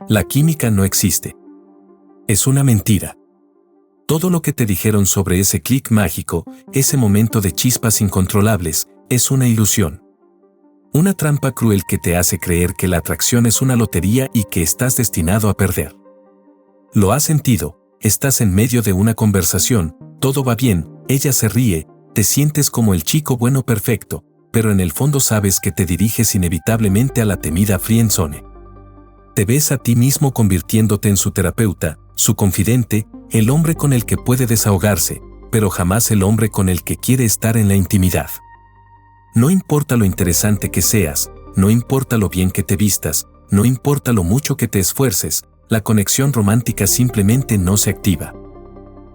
La química no existe. Es una mentira. Todo lo que te dijeron sobre ese clic mágico, ese momento de chispas incontrolables, es una ilusión. Una trampa cruel que te hace creer que la atracción es una lotería y que estás destinado a perder. Lo has sentido, estás en medio de una conversación, todo va bien, ella se ríe, te sientes como el chico bueno perfecto, pero en el fondo sabes que te diriges inevitablemente a la temida friendzone. Te ves a ti mismo convirtiéndote en su terapeuta, su confidente, el hombre con el que puede desahogarse, pero jamás el hombre con el que quiere estar en la intimidad. No importa lo interesante que seas, no importa lo bien que te vistas, no importa lo mucho que te esfuerces, la conexión romántica simplemente no se activa.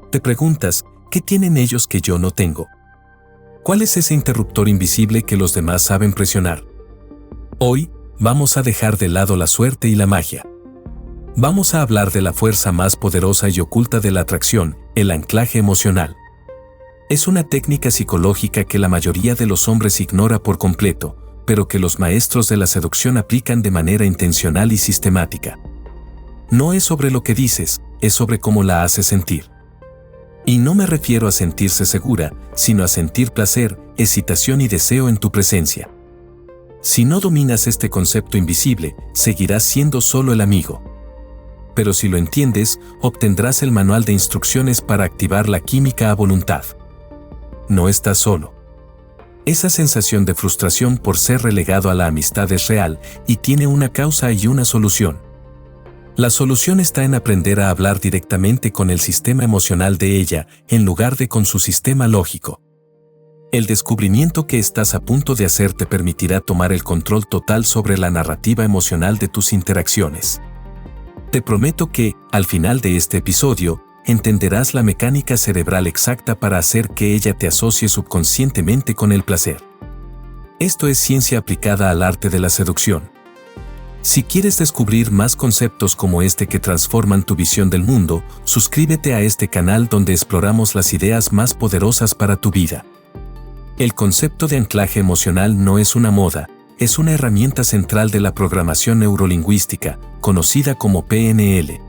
Te preguntas, ¿qué tienen ellos que yo no tengo? ¿Cuál es ese interruptor invisible que los demás saben presionar? Hoy, vamos a dejar de lado la suerte y la magia. Vamos a hablar de la fuerza más poderosa y oculta de la atracción, el anclaje emocional. Es una técnica psicológica que la mayoría de los hombres ignora por completo, pero que los maestros de la seducción aplican de manera intencional y sistemática. No es sobre lo que dices, es sobre cómo la haces sentir. Y no me refiero a sentirse segura, sino a sentir placer, excitación y deseo en tu presencia. Si no dominas este concepto invisible, seguirás siendo solo el amigo. Pero si lo entiendes, obtendrás el manual de instrucciones para activar la química a voluntad. No estás solo. Esa sensación de frustración por ser relegado a la amistad es real y tiene una causa y una solución. La solución está en aprender a hablar directamente con el sistema emocional de ella, en lugar de con su sistema lógico. El descubrimiento que estás a punto de hacer te permitirá tomar el control total sobre la narrativa emocional de tus interacciones. Te prometo que, al final de este episodio, entenderás la mecánica cerebral exacta para hacer que ella te asocie subconscientemente con el placer. Esto es ciencia aplicada al arte de la seducción. Si quieres descubrir más conceptos como este que transforman tu visión del mundo, suscríbete a este canal donde exploramos las ideas más poderosas para tu vida. El concepto de anclaje emocional no es una moda, es una herramienta central de la programación neurolingüística, conocida como PNL.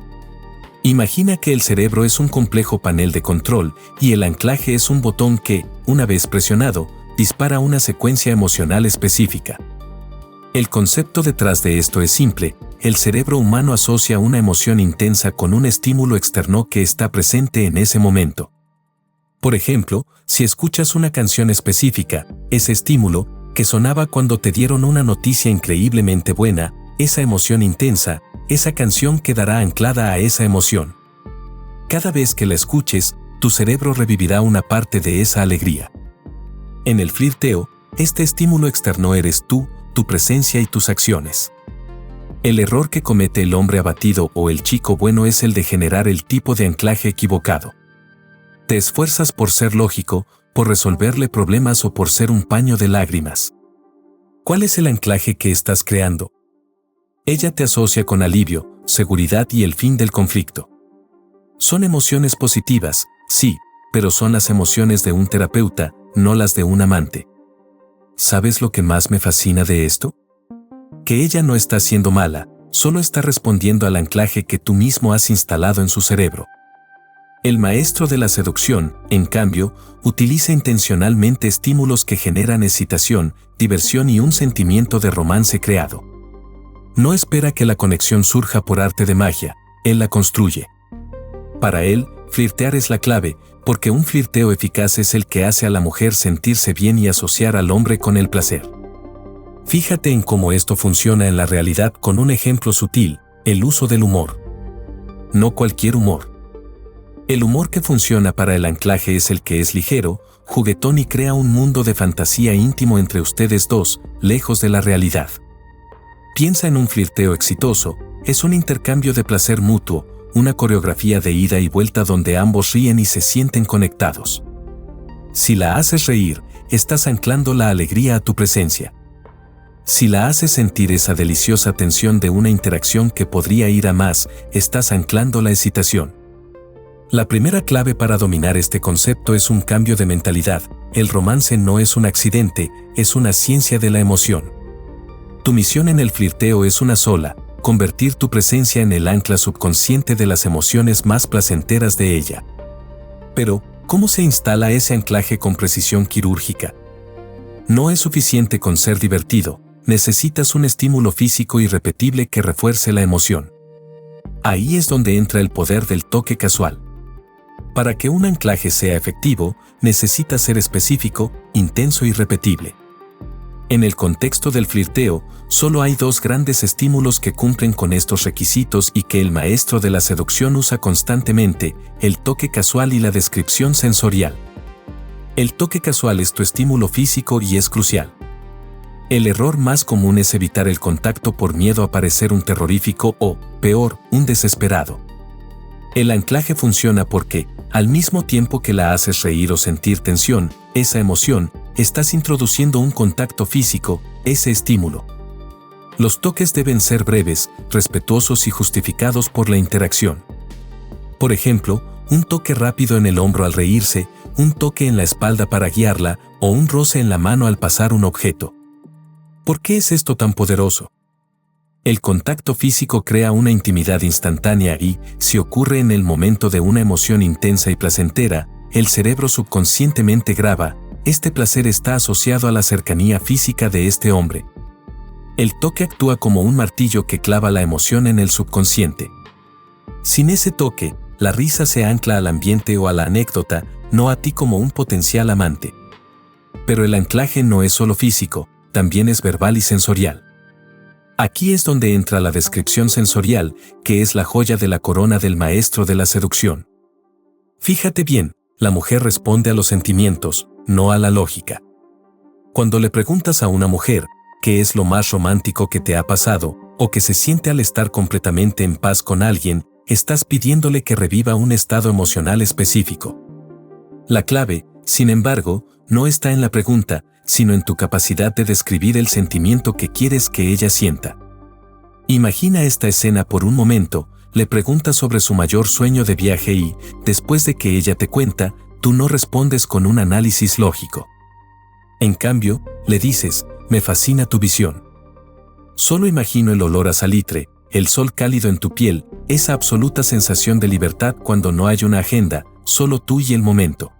Imagina que el cerebro es un complejo panel de control y el anclaje es un botón que, una vez presionado, dispara una secuencia emocional específica. El concepto detrás de esto es simple: el cerebro humano asocia una emoción intensa con un estímulo externo que está presente en ese momento. Por ejemplo, si escuchas una canción específica, ese estímulo, que sonaba cuando te dieron una noticia increíblemente buena, esa emoción intensa, esa canción quedará anclada a esa emoción. Cada vez que la escuches, tu cerebro revivirá una parte de esa alegría. En el flirteo, este estímulo externo eres tú, tu presencia y tus acciones. El error que comete el hombre abatido o el chico bueno es el de generar el tipo de anclaje equivocado. Te esfuerzas por ser lógico, por resolverle problemas o por ser un paño de lágrimas. ¿Cuál es el anclaje que estás creando? Ella te asocia con alivio, seguridad y el fin del conflicto. Son emociones positivas, sí, pero son las emociones de un terapeuta, no las de un amante. ¿Sabes lo que más me fascina de esto? Que ella no está siendo mala, solo está respondiendo al anclaje que tú mismo has instalado en su cerebro. El maestro de la seducción, en cambio, utiliza intencionalmente estímulos que generan excitación, diversión y un sentimiento de romance creado. No espera que la conexión surja por arte de magia, él la construye. Para él, flirtear es la clave, porque un flirteo eficaz es el que hace a la mujer sentirse bien y asociar al hombre con el placer. Fíjate en cómo esto funciona en la realidad con un ejemplo sutil: el uso del humor. No cualquier humor. El humor que funciona para el anclaje es el que es ligero, juguetón y crea un mundo de fantasía íntimo entre ustedes dos, lejos de la realidad. Piensa en un flirteo exitoso: es un intercambio de placer mutuo, una coreografía de ida y vuelta donde ambos ríen y se sienten conectados. Si la haces reír, estás anclando la alegría a tu presencia. Si la haces sentir esa deliciosa tensión de una interacción que podría ir a más, estás anclando la excitación. La primera clave para dominar este concepto es un cambio de mentalidad. El romance no es un accidente, es una ciencia de la emoción. Tu misión en el flirteo es una sola: convertir tu presencia en el ancla subconsciente de las emociones más placenteras de ella. Pero, ¿cómo se instala ese anclaje con precisión quirúrgica? No es suficiente con ser divertido, necesitas un estímulo físico irrepetible que refuerce la emoción. Ahí es donde entra el poder del toque casual. Para que un anclaje sea efectivo, necesita ser específico, intenso y repetible. En el contexto del flirteo, solo hay dos grandes estímulos que cumplen con estos requisitos y que el maestro de la seducción usa constantemente: el toque casual y la descripción sensorial. El toque casual es tu estímulo físico y es crucial. El error más común es evitar el contacto por miedo a parecer un terrorífico o, peor, un desesperado. El anclaje funciona porque, al mismo tiempo que la haces reír o sentir tensión, esa emoción, estás introduciendo un contacto físico, ese estímulo. Los toques deben ser breves, respetuosos y justificados por la interacción. Por ejemplo, un toque rápido en el hombro al reírse, un toque en la espalda para guiarla, o un roce en la mano al pasar un objeto. ¿Por qué es esto tan poderoso? El contacto físico crea una intimidad instantánea y, si ocurre en el momento de una emoción intensa y placentera, el cerebro subconscientemente graba: este placer está asociado a la cercanía física de este hombre. El toque actúa como un martillo que clava la emoción en el subconsciente. Sin ese toque, la risa se ancla al ambiente o a la anécdota, no a ti como un potencial amante. Pero el anclaje no es solo físico, también es verbal y sensorial. Aquí es donde entra la descripción sensorial, que es la joya de la corona del maestro de la seducción. Fíjate bien, la mujer responde a los sentimientos, no a la lógica. Cuando le preguntas a una mujer, ¿qué es lo más romántico que te ha pasado, o que se siente al estar completamente en paz con alguien?, estás pidiéndole que reviva un estado emocional específico. La clave, sin embargo, no está en la pregunta, sino en tu capacidad de describir el sentimiento que quieres que ella sienta. Imagina esta escena por un momento: le preguntas sobre su mayor sueño de viaje y, después de que ella te cuenta, tú no respondes con un análisis lógico. En cambio, le dices: me fascina tu visión. Solo imagino el olor a salitre, el sol cálido en tu piel, esa absoluta sensación de libertad cuando no hay una agenda, solo tú y el momento.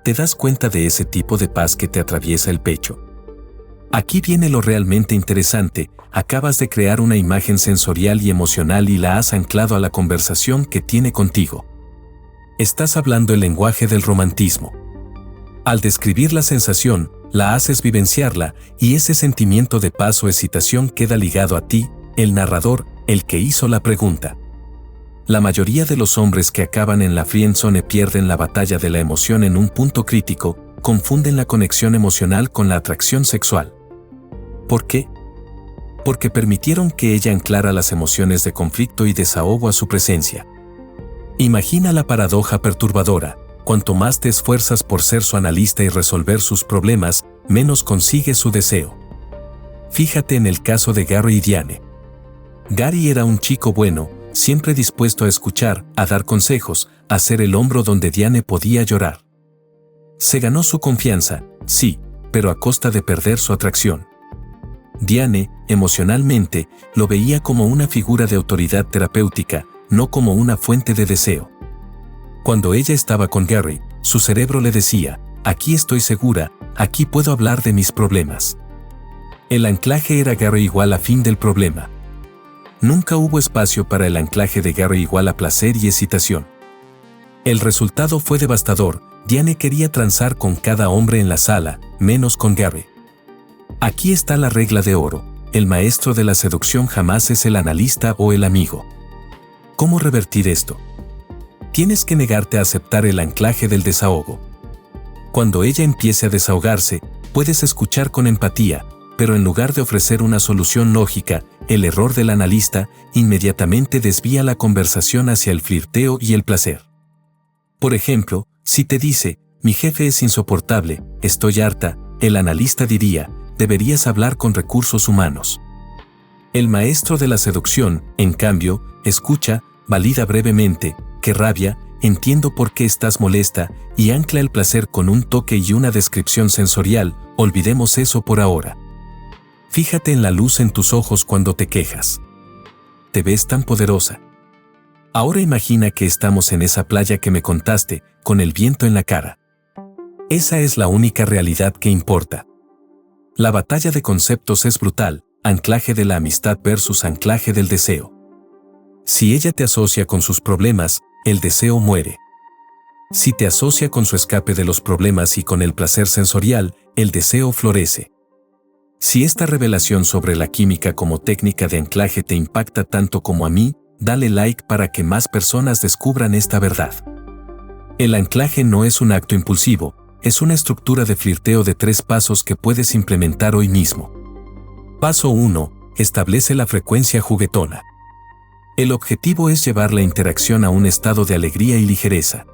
¿Te das cuenta de ese tipo de paz que te atraviesa el pecho? Aquí viene lo realmente interesante: acabas de crear una imagen sensorial y emocional y la has anclado a la conversación que tiene contigo. Estás hablando el lenguaje del romantismo. Al describir la sensación, la haces vivenciarla, y ese sentimiento de paz o excitación queda ligado a ti, el narrador, el que hizo la pregunta. La mayoría de los hombres que acaban en la friendzone pierden la batalla de la emoción en un punto crítico, confunden la conexión emocional con la atracción sexual. ¿Por qué? Porque permitieron que ella anclara las emociones de conflicto y desahogo a su presencia. Imagina la paradoja perturbadora: cuanto más te esfuerzas por ser su analista y resolver sus problemas, menos consigues su deseo. Fíjate en el caso de Gary y Diane. Gary era un chico bueno, siempre dispuesto a escuchar, a dar consejos, a ser el hombro donde Diane podía llorar. Se ganó su confianza, sí, pero a costa de perder su atracción. Diane, emocionalmente, lo veía como una figura de autoridad terapéutica, no como una fuente de deseo. Cuando ella estaba con Gary, su cerebro le decía: aquí estoy segura, aquí puedo hablar de mis problemas. El anclaje era Gary igual a fin del problema. Nunca hubo espacio para el anclaje de Gary igual a placer y excitación. El resultado fue devastador: Diane quería transar con cada hombre en la sala, menos con Gary. Aquí está la regla de oro: el maestro de la seducción jamás es el analista o el amigo. ¿Cómo revertir esto? Tienes que negarte a aceptar el anclaje del desahogo. Cuando ella empiece a desahogarse, puedes escuchar con empatía, pero en lugar de ofrecer una solución lógica, el error del analista inmediatamente desvía la conversación hacia el flirteo y el placer. Por ejemplo, si te dice: mi jefe es insoportable, estoy harta, el analista diría: deberías hablar con recursos humanos. El maestro de la seducción, en cambio, escucha, valida brevemente: qué rabia, entiendo por qué estás molesta, y ancla el placer con un toque y una descripción sensorial. Olvidemos eso por ahora. Fíjate en la luz en tus ojos cuando te quejas. te ves tan poderosa. Ahora imagina que estamos en esa playa que me contaste, con el viento en la cara. Esa es la única realidad que importa. La batalla de conceptos es brutal, anclaje de la amistad versus anclaje del deseo. Si ella te asocia con sus problemas, el deseo muere. Si te asocia con su escape de los problemas y con el placer sensorial, el deseo florece. Si esta revelación sobre la química como técnica de anclaje te impacta tanto como a mí, dale like para que más personas descubran esta verdad. El anclaje no es un acto impulsivo, es una estructura de flirteo de 3 pasos que puedes implementar hoy mismo. Paso 1. Establece la frecuencia juguetona. El objetivo es llevar la interacción a un estado de alegría y ligereza.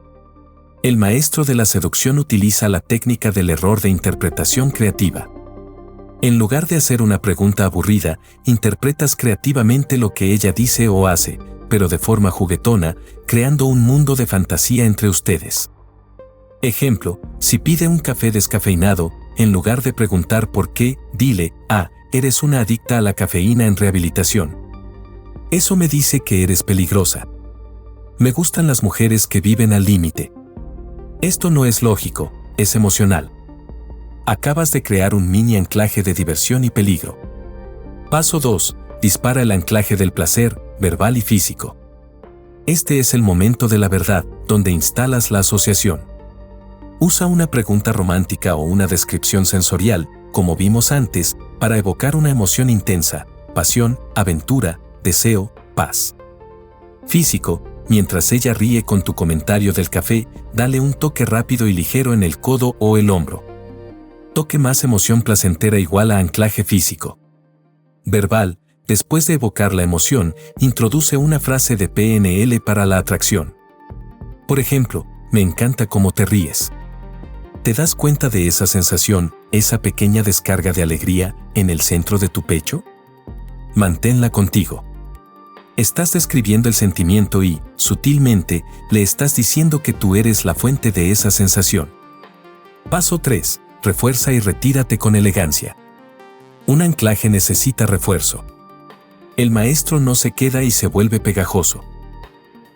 El maestro de la seducción utiliza la técnica del error de interpretación creativa. En lugar de hacer una pregunta aburrida, interpretas creativamente lo que ella dice o hace, pero de forma juguetona, creando un mundo de fantasía entre ustedes. Ejemplo, si pide un café descafeinado, en lugar de preguntar por qué, dile, eres una adicta a la cafeína en rehabilitación. Eso me dice que eres peligrosa. Me gustan las mujeres que viven al límite. Esto no es lógico, es emocional. Acabas de crear un mini anclaje de diversión y peligro. Paso 2. Dispara el anclaje del placer, verbal y físico. Este es el momento de la verdad, donde instalas la asociación. Usa una pregunta romántica o una descripción sensorial, como vimos antes, para evocar una emoción intensa, pasión, aventura, deseo, paz. Físico. Mientras ella ríe con tu comentario del café, dale un toque rápido y ligero en el codo o el hombro. Toque más emoción placentera igual a anclaje físico. Verbal. Después de evocar la emoción, introduce una frase de PNL para la atracción. Por ejemplo, me encanta cómo te ríes. ¿Te das cuenta de esa sensación, esa pequeña descarga de alegría, en el centro de tu pecho? Manténla contigo. Estás describiendo el sentimiento y, sutilmente, le estás diciendo que tú eres la fuente de esa sensación. Paso 3. Refuerza y retírate con elegancia. Un anclaje necesita refuerzo. El maestro no se queda y se vuelve pegajoso.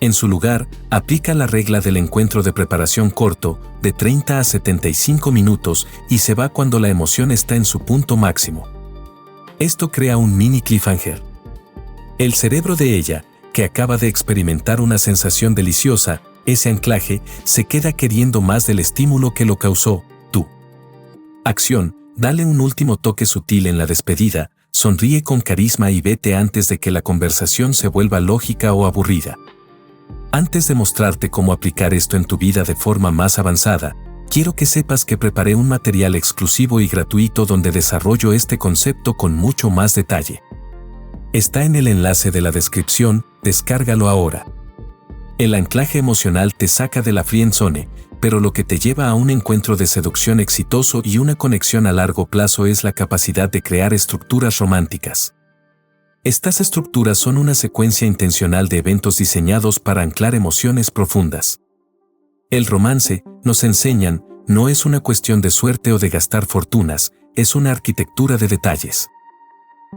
En su lugar, aplica la regla del encuentro de preparación corto, de 30 a 75 minutos, y se va cuando la emoción está en su punto máximo. Esto crea un mini cliffhanger. El cerebro de ella, que acaba de experimentar una sensación deliciosa, ese anclaje, se queda queriendo más del estímulo que lo causó, tú. Acción, dale un último toque sutil en la despedida, sonríe con carisma y vete antes de que la conversación se vuelva lógica o aburrida. Antes de mostrarte cómo aplicar esto en tu vida de forma más avanzada, quiero que sepas que preparé un material exclusivo y gratuito donde desarrollo este concepto con mucho más detalle. Está en el enlace de la descripción, descárgalo ahora. El anclaje emocional te saca de la friendzone, pero lo que te lleva a un encuentro de seducción exitoso y una conexión a largo plazo es la capacidad de crear estructuras románticas. Estas estructuras son una secuencia intencional de eventos diseñados para anclar emociones profundas. El romance, nos enseñan, no es una cuestión de suerte o de gastar fortunas, es una arquitectura de detalles.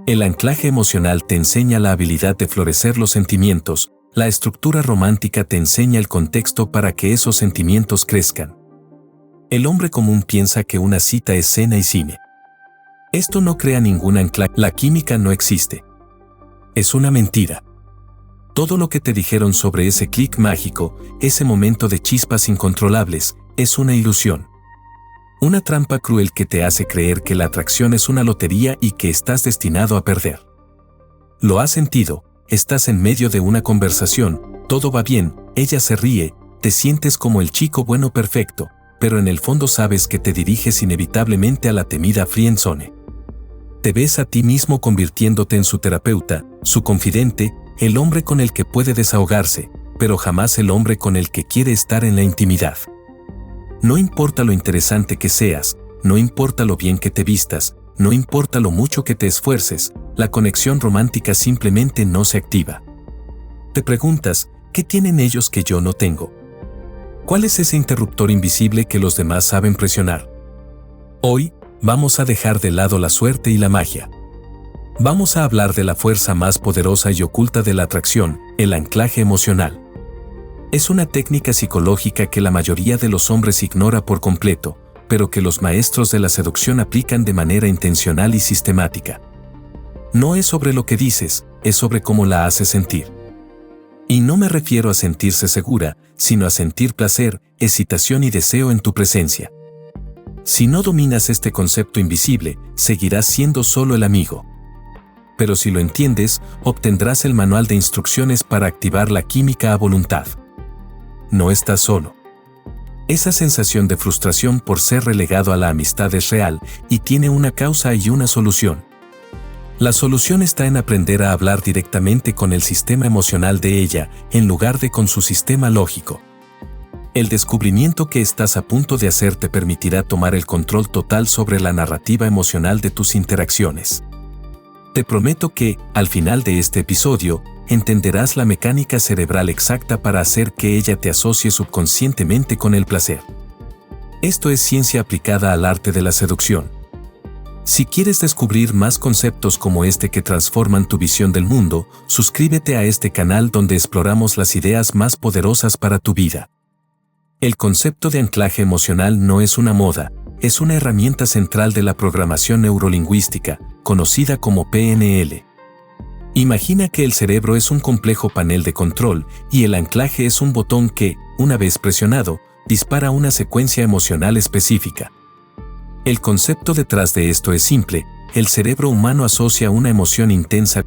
El anclaje emocional te enseña la habilidad de florecer los sentimientos, la estructura romántica te enseña el contexto para que esos sentimientos crezcan. El hombre común piensa que una cita es cena y cine. Esto no crea ningún anclaje, la química no existe. Es una mentira. Todo lo que te dijeron sobre ese clic mágico, ese momento de chispas incontrolables, es una ilusión. Una trampa cruel que te hace creer que la atracción es una lotería y que estás destinado a perder. Lo has sentido, estás en medio de una conversación, todo va bien, ella se ríe, te sientes como el chico bueno perfecto, pero en el fondo sabes que te diriges inevitablemente a la temida friendzone. Te ves a ti mismo convirtiéndote en su terapeuta, su confidente, el hombre con el que puede desahogarse, pero jamás el hombre con el que quiere estar en la intimidad. No importa lo interesante que seas, no importa lo bien que te vistas, no importa lo mucho que te esfuerces, la conexión romántica simplemente no se activa. Te preguntas, ¿qué tienen ellos que yo no tengo? ¿Cuál es ese interruptor invisible que los demás saben presionar? Hoy, vamos a dejar de lado la suerte y la magia. Vamos a hablar de la fuerza más poderosa y oculta de la atracción, el anclaje emocional. Es una técnica psicológica que la mayoría de los hombres ignora por completo, pero que los maestros de la seducción aplican de manera intencional y sistemática. No es sobre lo que dices, es sobre cómo la haces sentir. Y no me refiero a sentirse segura, sino a sentir placer, excitación y deseo en tu presencia. Si no dominas este concepto invisible, seguirás siendo solo el amigo. Pero si lo entiendes, obtendrás el manual de instrucciones para activar la química a voluntad. No estás solo. Esa sensación de frustración por ser relegado a la amistad es real y tiene una causa y una solución. La solución está en aprender a hablar directamente con el sistema emocional de ella, en lugar de con su sistema lógico. El descubrimiento que estás a punto de hacer te permitirá tomar el control total sobre la narrativa emocional de tus interacciones. Te prometo que, al final de este episodio, entenderás la mecánica cerebral exacta para hacer que ella te asocie subconscientemente con el placer. Esto es ciencia aplicada al arte de la seducción. Si quieres descubrir más conceptos como este que transforman tu visión del mundo, suscríbete a este canal donde exploramos las ideas más poderosas para tu vida. El concepto de anclaje emocional no es una moda, es una herramienta central de la programación neurolingüística, conocida como PNL. Imagina que el cerebro es un complejo panel de control y el anclaje es un botón que, una vez presionado, dispara una secuencia emocional específica. El concepto detrás de esto es simple: el cerebro humano asocia una emoción intensa